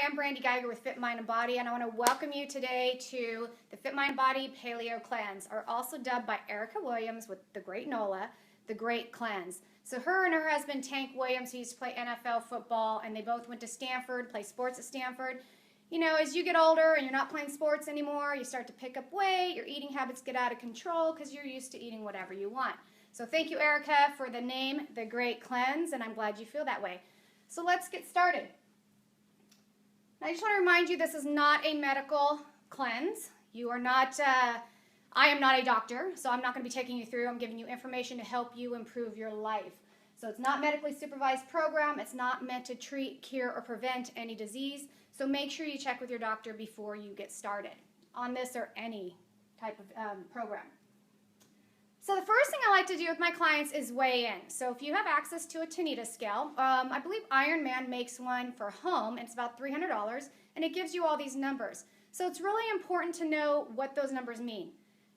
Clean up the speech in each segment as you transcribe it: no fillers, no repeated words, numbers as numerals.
I'm Brandy Geiger with Fit Mind and Body, and I want to welcome you today to the Fit Mind and Body Paleo Cleanse, or also dubbed by Erica Williams with the Great NOLA, the Great Cleanse. So her and her husband Tank Williams, who used to play NFL football, and they both went to Stanford, play sports at Stanford. You know, as you get older and you're not playing sports anymore, you start to pick up weight, your eating habits get out of control because you're used to eating whatever you want. So thank you, Erica, for the name, The Great Cleanse, and I'm glad you feel that way. So let's get started. I just want to remind you this is not a medical cleanse. You are not, I am not a doctor, so I'm not going to be taking you through. I'm giving you information to help you improve your life. So it's not medically supervised program. It's not meant to treat, cure, or prevent any disease. So make sure you check with your doctor before you get started on this or any type of program. So the first thing I like to do with my clients is weigh in. So if you have access to a Tanita scale, I believe Iron Man makes one for home, and it's about $300, and it gives you all these numbers. So it's really important to know what those numbers mean.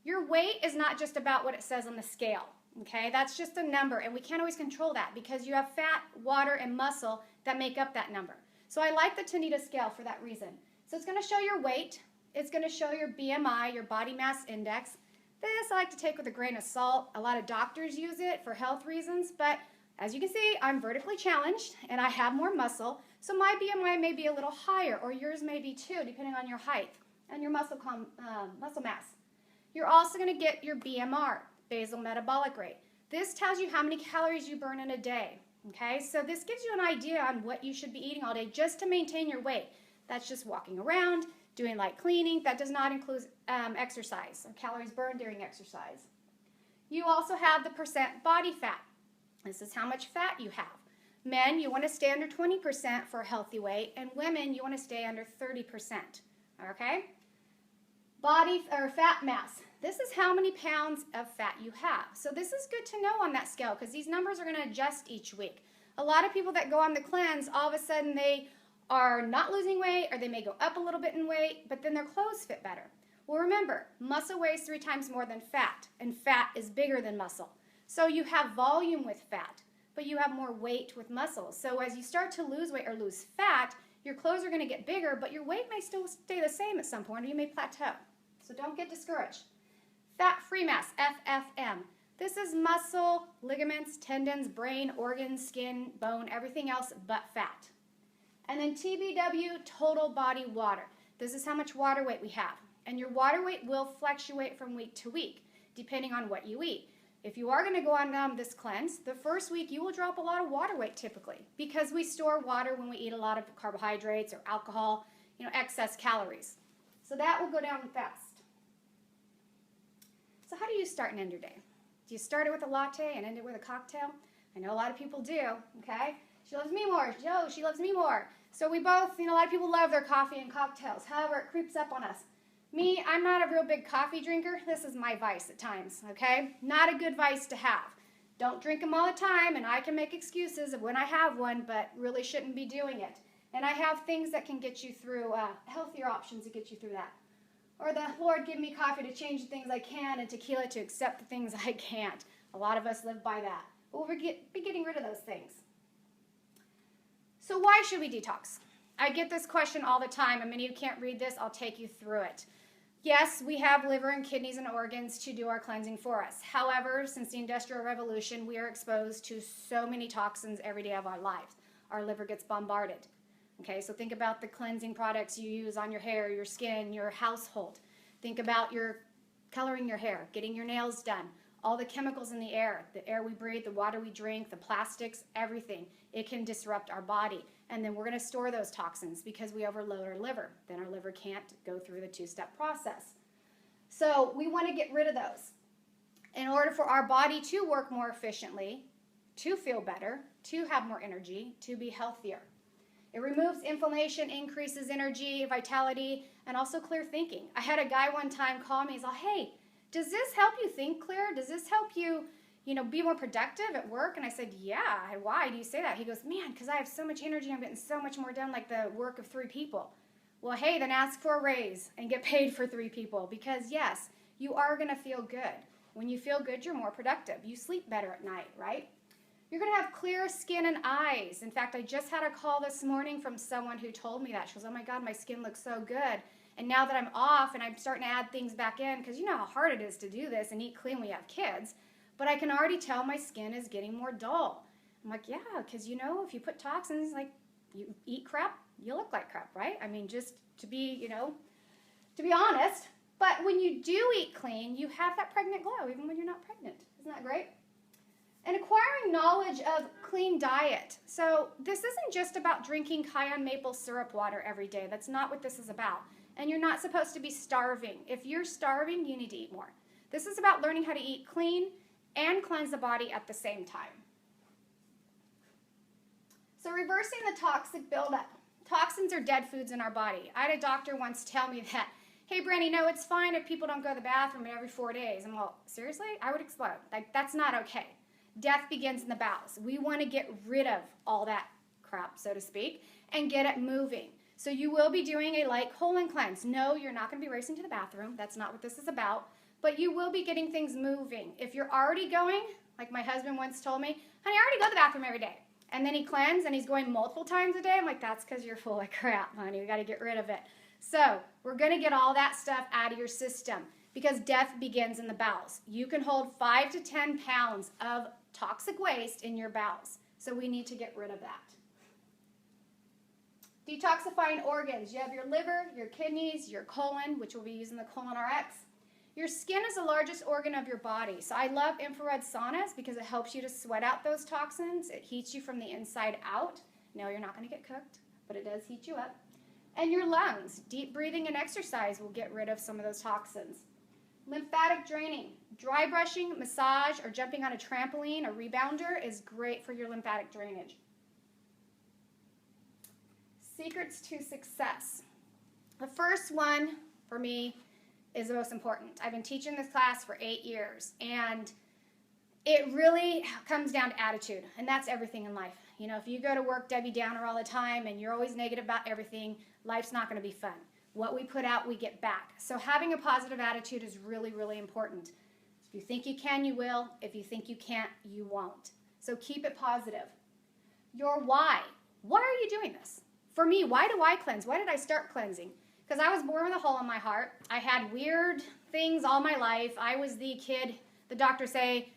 Your weight is not just about what it says on the scale, okay? That's just a number, and we can't always control that because you have fat, water, and muscle that make up that number. So I like the Tanita scale for that reason. So it's going to show your weight. It's going to show your BMI, your body mass index. This I like to take with a grain of salt. A lot of doctors use it for health reasons, but as you can see, I'm vertically challenged and I have more muscle, so my BMI may be a little higher, or yours may be too, depending on your height and your muscle mass. You're also going to get your BMR, basal metabolic rate. This tells you how many calories you burn in a day. Okay, so this gives you an idea on what you should be eating all day just to maintain your weight. That's just walking around, doing light cleaning. That does not include exercise or calories burned during exercise. You also have the percent body fat. This is how much fat you have. Men, you want to stay under 20% for a healthy weight, and women, you want to stay under 30%. Okay? Body or fat mass. This is how many pounds of fat you have. So this is good to know on that scale because these numbers are going to adjust each week. A lot of people that go on the cleanse, all of a sudden they are not losing weight, or they may go up a little bit in weight, but then their clothes fit better. Well, remember, muscle weighs 3 times more than fat, and fat is bigger than muscle. So you have volume with fat, but you have more weight with muscle. So as you start to lose weight or lose fat, your clothes are going to get bigger, but your weight may still stay the same at some point, or you may plateau. So don't get discouraged. Fat-free mass, FFM. This is muscle, ligaments, tendons, brain, organs, skin, bone, everything else but fat. And then TBW, total body water. This is how much water weight we have. And your water weight will fluctuate from week to week, depending on what you eat. If you are going to go on this cleanse, the first week you will drop a lot of water weight typically, because we store water when we eat a lot of carbohydrates or alcohol, excess calories. So that will go down fast. So how do you start and end your day? Do you start it with a latte and end it with a cocktail? I know a lot of people do, okay? She loves me more. Joe, she loves me more. So we both, a lot of people love their coffee and cocktails. However, it creeps up on us. Me, I'm not a real big coffee drinker. This is my vice at times, okay? Not a good vice to have. Don't drink them all the time, and I can make excuses of when I have one, but really shouldn't be doing it. And I have things that can get you through, healthier options to get you through that. Or the Lord give me coffee to change the things I can, and tequila to accept the things I can't. A lot of us live by that. But we'll be getting rid of those things. So why should we detox? I get this question all the time, and many of you can't read this. I'll take you through it. Yes, we have liver and kidneys and organs to do our cleansing for us. However, since the Industrial Revolution, we are exposed to so many toxins every day of our lives. Our liver gets bombarded. Okay, so think about the cleansing products you use on your hair, your skin, your household. Think about your coloring your hair, getting your nails done, all the chemicals in the air we breathe, the water we drink, the plastics, everything. It can disrupt our body. And then we're going to store those toxins because we overload our liver. Then our liver can't go through the 2-step process. So we want to get rid of those. In order for our body to work more efficiently, to feel better, to have more energy, to be healthier. It removes inflammation, increases energy, vitality, and also clear thinking. I had a guy one time call me. He's like, hey, does this help you think clear? Does this help you, be more productive at work? And I said, yeah. Why do you say that? He goes, man, because I have so much energy. I'm getting so much more done, like the work of 3 people. Well, hey, then ask for a raise and get paid for 3 people because, yes, you are going to feel good. When you feel good, you're more productive. You sleep better at night, right? You're going to have clear skin and eyes. In fact, I just had a call this morning from someone who told me that. She goes, oh my God, my skin looks so good. And now that I'm off and I'm starting to add things back in, because you know how hard it is to do this and eat clean when you have kids, but I can already tell my skin is getting more dull. I'm like, yeah, because you know, if you put toxins, like you eat crap, you look like crap, right? I mean, just to be, you know, to be honest. But when you do eat clean, you have that pregnant glow, even when you're not pregnant. Isn't that great? And acquiring knowledge of clean diet. So this isn't just about drinking cayenne maple syrup water every day. That's not what this is about. And you're not supposed to be starving. If you're starving, you need to eat more. This is about learning how to eat clean and cleanse the body at the same time. So reversing the toxic buildup. Toxins are dead foods in our body. I had a doctor once tell me that, hey, Brandy, no, it's fine if people don't go to the bathroom every 4 days. I'm like, seriously? I would explode. Like, that's not okay. Death begins in the bowels. We want to get rid of all that crap, so to speak, and get it moving. So you will be doing a light colon cleanse. No, you're not going to be racing to the bathroom. That's not what this is about. But you will be getting things moving. If you're already going, like my husband once told me, honey, I already go to the bathroom every day. And then he cleansed and he's going multiple times a day. I'm like, that's because you're full of crap, honey. We got to get rid of it. So we're going to get all that stuff out of your system because death begins in the bowels. You can hold 5 to 10 pounds of toxic waste in your bowels. So we need to get rid of that. Detoxifying organs. You have your liver, your kidneys, your colon, which we'll be using the Colon RX. Your skin is the largest organ of your body. So I love infrared saunas because it helps you to sweat out those toxins. It heats you from the inside out. No, you're not going to get cooked, but it does heat you up. And your lungs. Deep breathing and exercise will get rid of some of those toxins. Lymphatic draining. Dry brushing, massage, or jumping on a trampoline or rebounder is great for your lymphatic drainage. Secrets to success. The first one for me is the most important. I've been teaching this class for 8 years, and it really comes down to attitude, and that's everything in life. You know, if you go to work Debbie Downer all the time and you're always negative about everything, life's not going to be fun. What we put out, we get back. So having a positive attitude is really, really important. If you think you can, you will. If you think you can't, you won't. So keep it positive. Your why. Why are you doing this? For me, why do I cleanse? Why did I start cleansing? Because I was born with a hole in my heart. I had weird things all my life. I was the kid, the doctor say,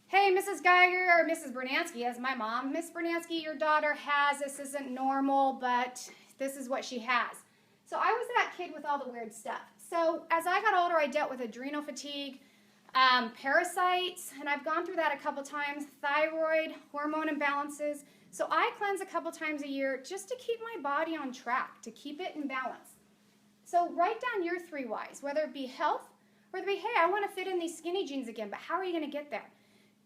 hey, Mrs. Geiger, or Mrs. Bernansky, as my mom, Miss Bernansky, your daughter has, this isn't normal, but this is what she has. So I was that kid with all the weird stuff. So as I got older, I dealt with adrenal fatigue, parasites, and I've gone through that a couple times, thyroid, hormone imbalances. So I cleanse a couple times a year just to keep my body on track, to keep it in balance. So write down your 3 whys, whether it be health, or it be, hey, I want to fit in these skinny jeans again, but how are you going to get there?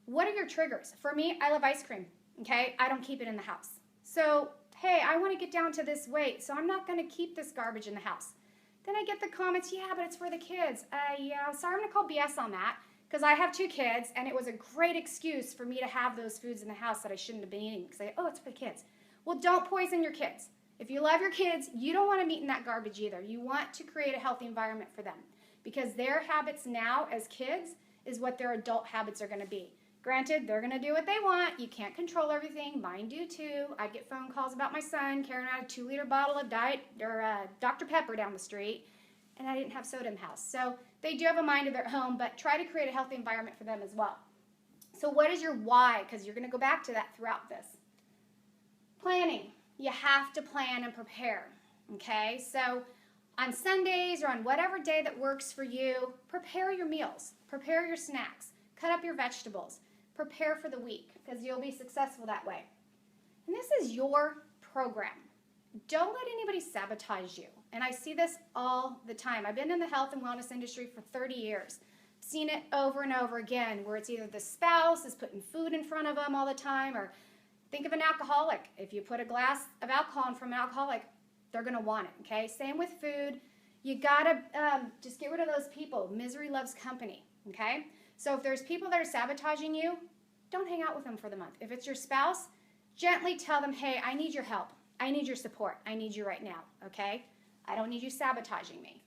What are your triggers? For me, I love ice cream, okay? I don't keep it in the house. So, hey, I want to get down to this weight, so I'm not going to keep this garbage in the house. Then I get the comments, yeah, but it's for the kids. Yeah, sorry, I'm going to call BS on that, because I have 2 kids, and it was a great excuse for me to have those foods in the house that I shouldn't have been eating, because oh, it's for the kids. Well, don't poison your kids. If you love your kids, you don't want them eating that garbage either. You want to create a healthy environment for them, because their habits now as kids is what their adult habits are going to be. Granted, they're going to do what they want. You can't control everything. Mine do too. I get phone calls about my son carrying out a 2-liter bottle of Dr. Pepper down the street, and I didn't have soda in the house. So they do have a mind of their own, but try to create a healthy environment for them as well. So what is your why? Because you're going to go back to that throughout this. Planning. You have to plan and prepare, okay? So on Sundays or on whatever day that works for you, prepare your meals, prepare your snacks, cut up your vegetables, prepare for the week, because you'll be successful that way. And this is your program. Don't let anybody sabotage you. And I see this all the time. I've been in the health and wellness industry for 30 years. Seen it over and over again, where it's either the spouse is putting food in front of them all the time, or think of an alcoholic. If you put a glass of alcohol in front of an alcoholic, they're going to want it, okay? Same with food. You got to just get rid of those people. Misery loves company, okay? So if there's people that are sabotaging you, don't hang out with them for the month. If it's your spouse, gently tell them, hey, I need your help. I need your support. I need you right now, okay? I don't need you sabotaging me.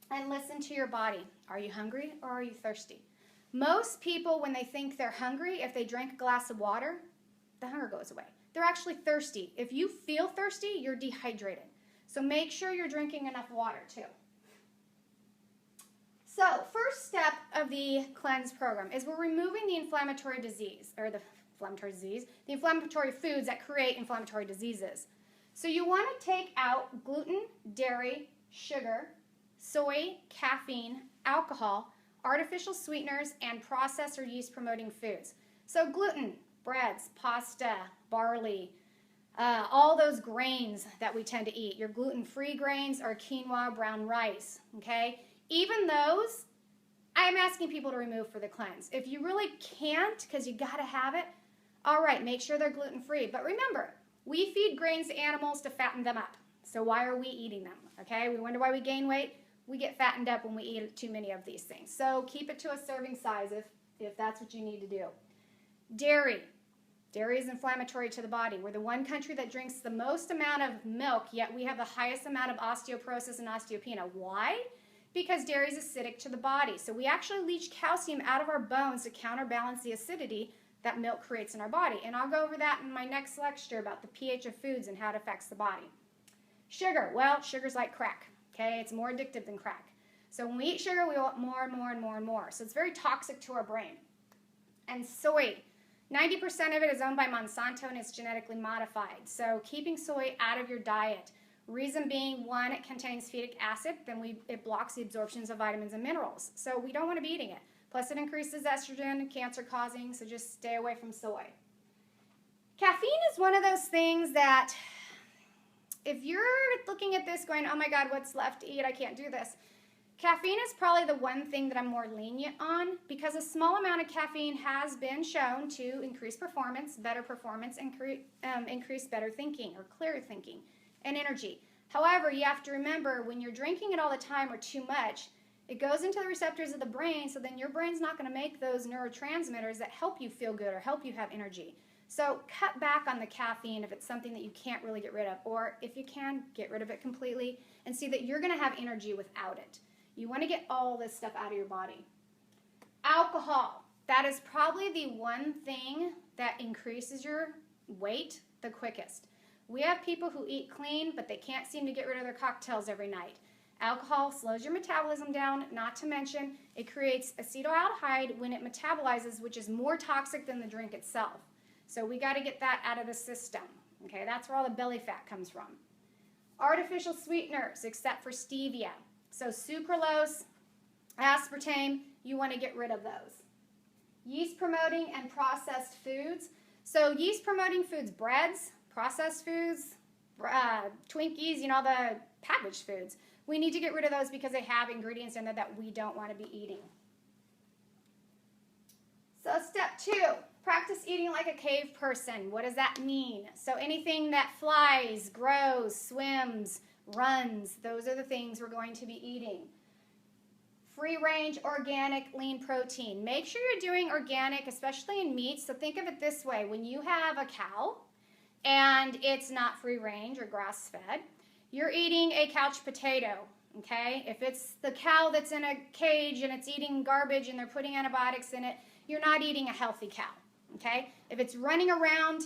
And listen to your body. Are you hungry or are you thirsty? Most people, when they think they're hungry, if they drink a glass of water, the hunger goes away. They're actually thirsty. If you feel thirsty, you're dehydrated. So make sure you're drinking enough water too. So first step of the cleanse program is we're removing the inflammatory foods that create inflammatory diseases. So you want to take out gluten, dairy, sugar, soy, caffeine, alcohol, artificial sweeteners, and processed or yeast-promoting foods. So gluten, breads, pasta, barley, all those grains that we tend to eat. Your gluten-free grains are quinoa, brown rice, okay? Even those, I'm asking people to remove for the cleanse. If you really can't, because you got to have it, all right, make sure they're gluten-free. But remember, we feed grains to animals to fatten them up. So why are we eating them, okay? We wonder why we gain weight. We get fattened up when we eat too many of these things. So keep it to a serving size if that's what you need to do. Dairy. Dairy is inflammatory to the body. We're the one country that drinks the most amount of milk, yet we have the highest amount of osteoporosis and osteopenia. Why? Because dairy is acidic to the body. So we actually leach calcium out of our bones to counterbalance the acidity that milk creates in our body. And I'll go over that in my next lecture about the pH of foods and how it affects the body. Sugar. Well, sugar's like crack. Okay, it's more addictive than crack. So when we eat sugar, we want more and more and more and more. So it's very toxic to our brain. And soy. 90% of it is owned by Monsanto and it's genetically modified. So keeping soy out of your diet. Reason being, one, it contains phytic acid, then it blocks the absorptions of vitamins and minerals. So we don't want to be eating it. Plus it increases estrogen, cancer causing, so just stay away from soy. Caffeine is one of those things that if you're looking at this going, oh my God, what's left to eat? I can't do this. Caffeine is probably the one thing that I'm more lenient on because a small amount of caffeine has been shown to increase performance, and increase better thinking or clearer thinking and energy. However, you have to remember when you're drinking it all the time or too much, it goes into the receptors of the brain, so then your brain's not going to make those neurotransmitters that help you feel good or help you have energy. So cut back on the caffeine if it's something that you can't really get rid of, or if you can, get rid of it completely and see that you're going to have energy without it. You want to get all this stuff out of your body. Alcohol. That is probably the one thing that increases your weight the quickest. We have people who eat clean, but they can't seem to get rid of their cocktails every night. Alcohol slows your metabolism down, not to mention it creates acetaldehyde when it metabolizes, which is more toxic than the drink itself. So we got to get that out of the system. Okay, that's where all the belly fat comes from. Artificial sweeteners, except for stevia. So sucralose, aspartame, you want to get rid of those. Yeast promoting and processed foods. So yeast promoting foods, breads, processed foods, Twinkies, you know, the packaged foods. We need to get rid of those because they have ingredients in there that we don't want to be eating. So step 2, practice eating like a cave person. What does that mean? So anything that flies, grows, swims, runs, those are the things we're going to be eating. Free range, organic, lean protein. Make sure you're doing organic, especially in meat. So think of it this way. When you have a cow and it's not free range or grass fed, you're eating a couch potato, okay? If it's the cow that's in a cage and it's eating garbage and they're putting antibiotics in it, you're not eating a healthy cow, okay? If it's running around,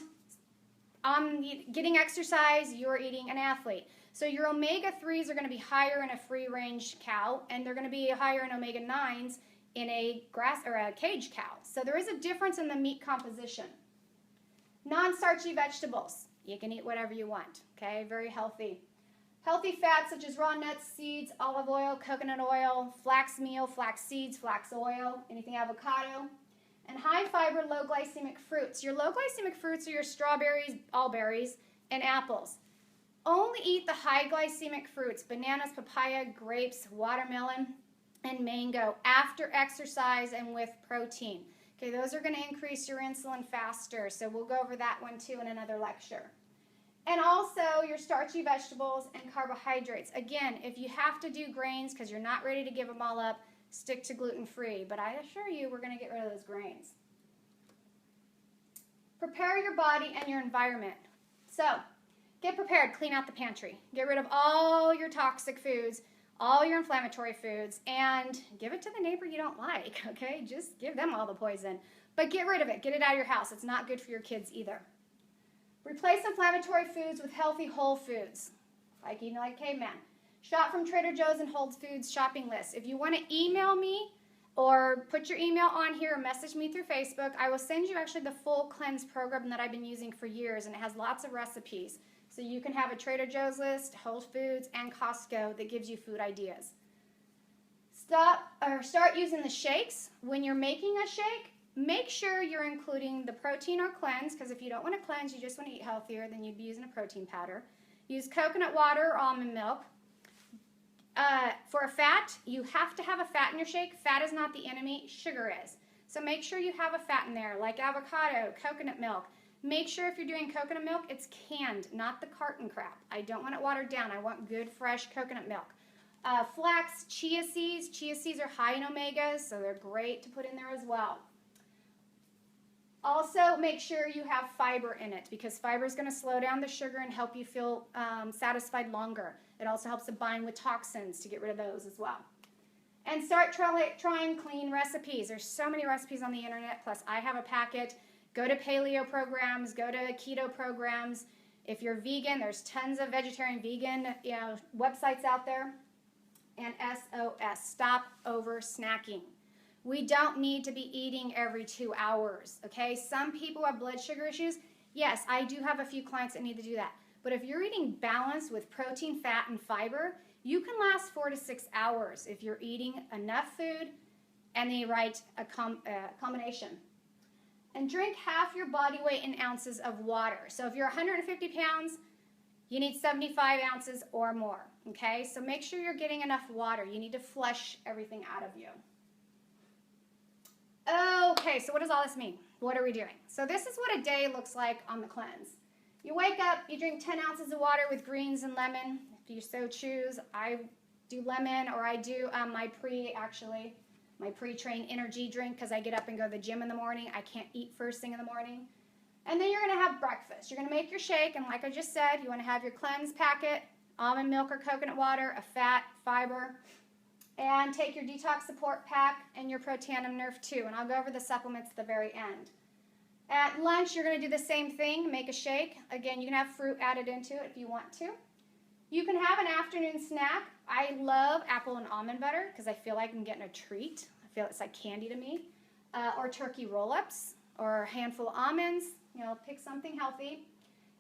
getting exercise, you're eating an athlete. So your omega-3s are going to be higher in a free-range cow, and they're going to be higher in omega-9s in a grass or a cage cow. So there is a difference in the meat composition. Non-starchy vegetables. You can eat whatever you want, okay? Very healthy. Healthy fats such as raw nuts, seeds, olive oil, coconut oil, flax meal, flax seeds, flax oil, anything avocado. And high fiber, low glycemic fruits. Your low glycemic fruits are your strawberries, all berries, and apples. Only eat the high glycemic fruits, bananas, papaya, grapes, watermelon, and mango after exercise and with protein. Okay, those are going to increase your insulin faster, so we'll go over that one too in another lecture. And also your starchy vegetables and carbohydrates. Again, if you have to do grains because you're not ready to give them all up, stick to gluten-free, but I assure you we're going to get rid of those grains. Prepare your body and your environment. So, get prepared, clean out the pantry. Get rid of all your toxic foods, all your inflammatory foods, and give it to the neighbor you don't like, okay? Just give them all the poison. But get rid of it. Get it out of your house. It's not good for your kids either. Replace inflammatory foods with healthy whole foods, like eating like caveman. Shop from Trader Joe's and Whole Foods shopping lists. If you want to email me or put your email on here or message me through Facebook, I will send you actually the full cleanse program that I've been using for years, and it has lots of recipes. So you can have a Trader Joe's list, Whole Foods, and Costco that gives you food ideas. Start using the shakes. When you're making a shake, make sure you're including the protein or cleanse, because if you don't want to cleanse, you just want to eat healthier, then you'd be using a protein powder. Use coconut water or almond milk. For a fat, you have to have a fat in your shake. Fat is not the enemy, sugar is. So make sure you have a fat in there, like avocado, coconut milk. Make sure if you're doing coconut milk, it's canned, not the carton crap. I don't want it watered down. I want good, fresh coconut milk. Flax, chia seeds. Chia seeds are high in omegas, so they're great to put in there as well. Also, make sure you have fiber in it, because fiber is going to slow down the sugar and help you feel satisfied longer. It also helps to bind with toxins to get rid of those as well. And start trying clean recipes. There's so many recipes on the internet, plus I have a packet. Go to paleo programs, go to keto programs. If you're vegan, there's tons of vegetarian, vegan websites out there. And SOS, stop over snacking. We don't need to be eating every 2 hours, okay? Some people have blood sugar issues. Yes, I do have a few clients that need to do that. But if you're eating balanced with protein, fat, and fiber, you can last 4 to 6 hours if you're eating enough food and the right combination. And drink half your body weight in ounces of water. So if you're 150 pounds, you need 75 ounces or more, okay? So make sure you're getting enough water. You need to flush everything out of you. Okay, so what does all this mean? What are we doing? So this is what a day looks like on the cleanse. You wake up, you drink 10 ounces of water with greens and lemon, if you so choose. I do lemon, or I do my pre-train energy drink, because I get up and go to the gym in the morning. I can't eat first thing in the morning. And then you're going to have breakfast. You're going to make your shake, and like I just said, you want to have your cleanse packet, almond milk or coconut water, a fat, fiber, and take your detox support pack and your Protandim Nerf 2, and I'll go over the supplements at the very end. At lunch, you're going to do the same thing, make a shake. Again, you can have fruit added into it if you want to. You can have an afternoon snack. I love apple and almond butter, because I feel like I'm getting a treat. I feel it's like candy to me. Or turkey roll-ups, or a handful of almonds. Pick something healthy.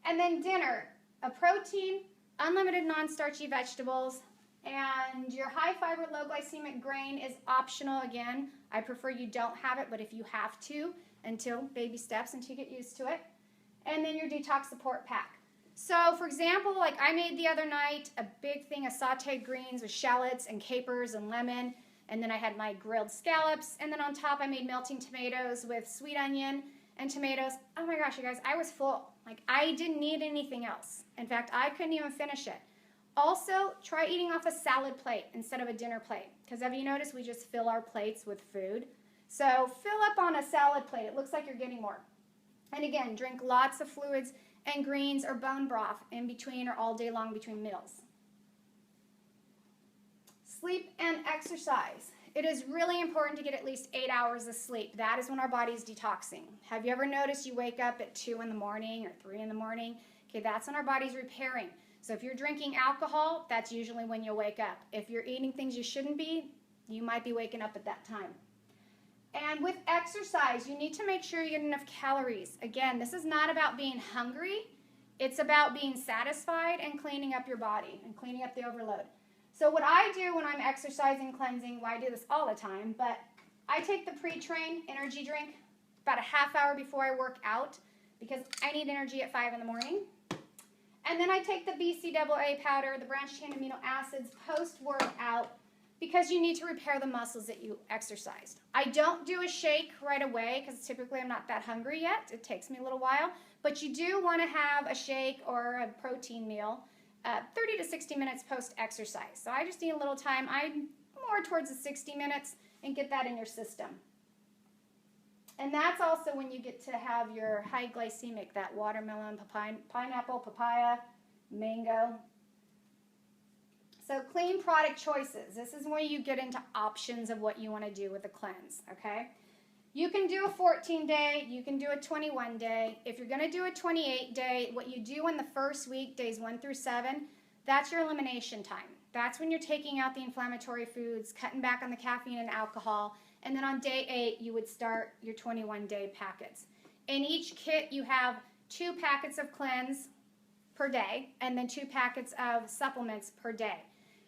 And then dinner, a protein, unlimited non-starchy vegetables, and your high-fiber, low-glycemic grain is optional again. I prefer you don't have it, but if you have to, until baby steps, until you get used to it. And then your detox support pack. So, for example, like I made the other night a big thing of sauteed greens with shallots and capers and lemon, and then I had my grilled scallops, and then on top I made melting tomatoes with sweet onion and tomatoes. Oh my gosh, you guys, I was full. Like, I didn't need anything else. In fact, I couldn't even finish it. Also, try eating off a salad plate instead of a dinner plate, because have you noticed we just fill our plates with food? So fill up on a salad plate. It looks like you're getting more. And again, drink lots of fluids and greens or bone broth in between or all day long between meals. Sleep and exercise. It is really important to get at least 8 hours of sleep. That is when our body is detoxing. Have you ever noticed you wake up at 2 in the morning or 3 in the morning? Okay, that's when our body's repairing. So if you're drinking alcohol, that's usually when you'll wake up. If you're eating things you shouldn't be, you might be waking up at that time. And with exercise, you need to make sure you get enough calories. Again, this is not about being hungry. It's about being satisfied and cleaning up your body and cleaning up the overload. So what I do when I'm exercising, cleansing, well, I do this all the time, but I take the pre-train energy drink about a half hour before I work out, because I need energy at 5 in the morning. And then I take the BCAA powder, the branched-chain amino acids, post-workout, because you need to repair the muscles that you exercised. I don't do a shake right away, because typically I'm not that hungry yet. It takes me a little while. But you do want to have a shake or a protein meal 30 to 60 minutes post-exercise. So I just need a little time. I'm more towards the 60 minutes, and get that in your system. And that's also when you get to have your high glycemic, that watermelon, pineapple, papaya, mango. So clean product choices. This is where you get into options of what you want to do with a cleanse, okay? You can do a 14-day, you can do a 21-day. If you're going to do a 28-day, what you do in the first week, days 1 through 7, that's your elimination time. That's when you're taking out the inflammatory foods, cutting back on the caffeine and alcohol, and then on day 8, you would start your 21-day packets. In each kit, you have 2 packets of cleanse per day, and then 2 packets of supplements per day.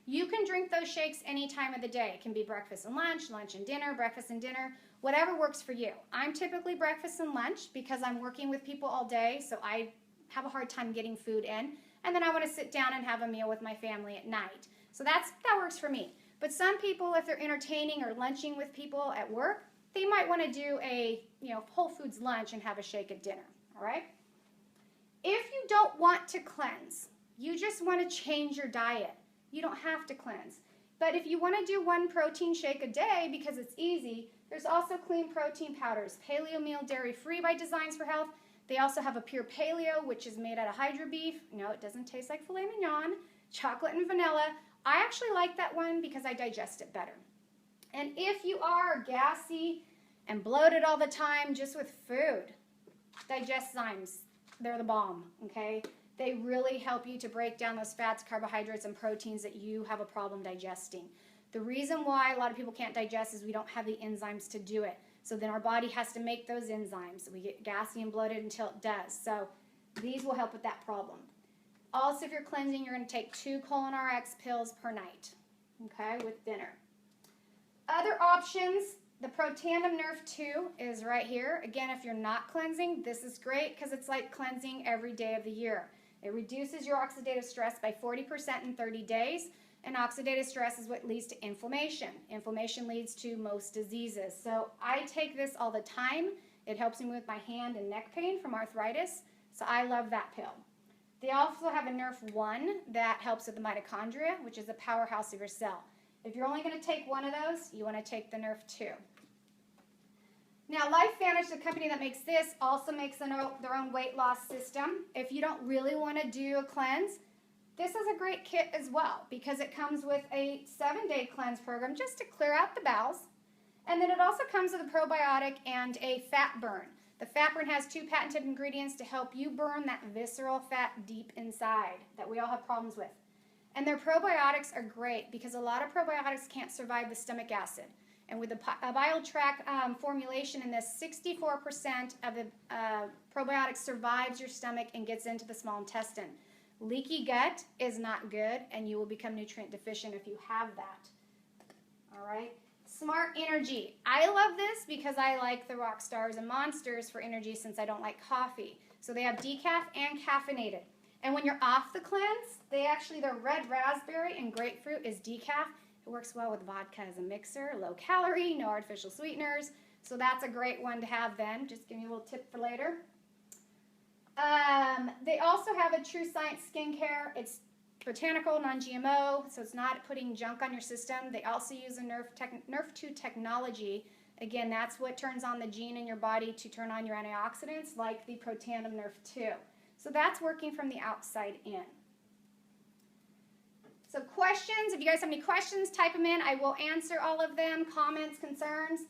You can drink those shakes any time of the day. It can be breakfast and lunch, lunch and dinner, breakfast and dinner, whatever works for you. I'm typically breakfast and lunch because I'm working with people all day, so I have a hard time getting food in. And then I want to sit down and have a meal with my family at night. So that works for me. But some people, if they're entertaining or lunching with people at work, they might want to do a Whole Foods lunch and have a shake at dinner, all right? If you don't want to cleanse, you just want to change your diet, you don't have to cleanse. But if you want to do 1 protein shake a day because it's easy, there's also clean protein powders. Paleo Meal Dairy Free by Designs for Health. They also have a Pure Paleo, which is made out of Hydro Beef. No, it doesn't taste like filet mignon. Chocolate and vanilla. I actually like that one because I digest it better. And if you are gassy and bloated all the time just with food, Digestzymes, they're the bomb, okay? They really help you to break down those fats, carbohydrates, and proteins that you have a problem digesting. The reason why a lot of people can't digest is we don't have the enzymes to do it. So then our body has to make those enzymes. We get gassy and bloated until it does. So these will help with that problem. Also, if you're cleansing, you're going to take 2 Colon RX pills per night, okay, with dinner. Other options, the Protandim Nerf 2 is right here. Again, if you're not cleansing, this is great because it's like cleansing every day of the year. It reduces your oxidative stress by 40% in 30 days. And oxidative stress is what leads to inflammation. Inflammation leads to most diseases. So I take this all the time. It helps me with my hand and neck pain from arthritis. So I love that pill. They also have a Nerf 1 that helps with the mitochondria, which is the powerhouse of your cell. If you're only going to take 1 of those, you want to take the Nerf 2. Now, Lifevantage, the company that makes this, also makes their own weight loss system. If you don't really want to do a cleanse, this is a great kit as well because it comes with a 7-day cleanse program just to clear out the bowels. And then it also comes with a probiotic and a fat burn. The fat burn has 2 patented ingredients to help you burn that visceral fat deep inside that we all have problems with. And their probiotics are great because a lot of probiotics can't survive the stomach acid. And with the BioTrack formulation in this, 64% of the probiotics survives your stomach and gets into the small intestine. Leaky gut is not good, and you will become nutrient deficient if you have that. All right. Smart Energy. I love this because I like the rock stars and monsters for energy since I don't like coffee. So they have decaf and caffeinated. And when you're off the cleanse, their red raspberry and grapefruit is decaf. It works well with vodka as a mixer, low calorie, no artificial sweeteners. So that's a great one to have then. Just give me a little tip for later. They also have a True Science skincare. It's botanical, non-GMO, so it's not putting junk on your system. They also use a Nerf 2 technology. Again, that's what turns on the gene in your body to turn on your antioxidants, like the Protandim Nerf 2. So that's working from the outside in. So questions, if you guys have any questions, type them in. I will answer all of them, comments, concerns.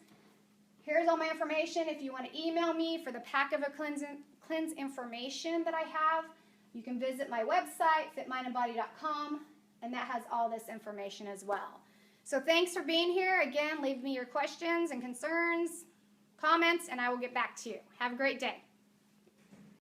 Here's all my information. If you want to email me for the pack of a cleanse information that I have, you can visit my website, fitmindandbody.com, and that has all this information as well. So thanks for being here. Again, leave me your questions and concerns, comments, and I will get back to you. Have a great day.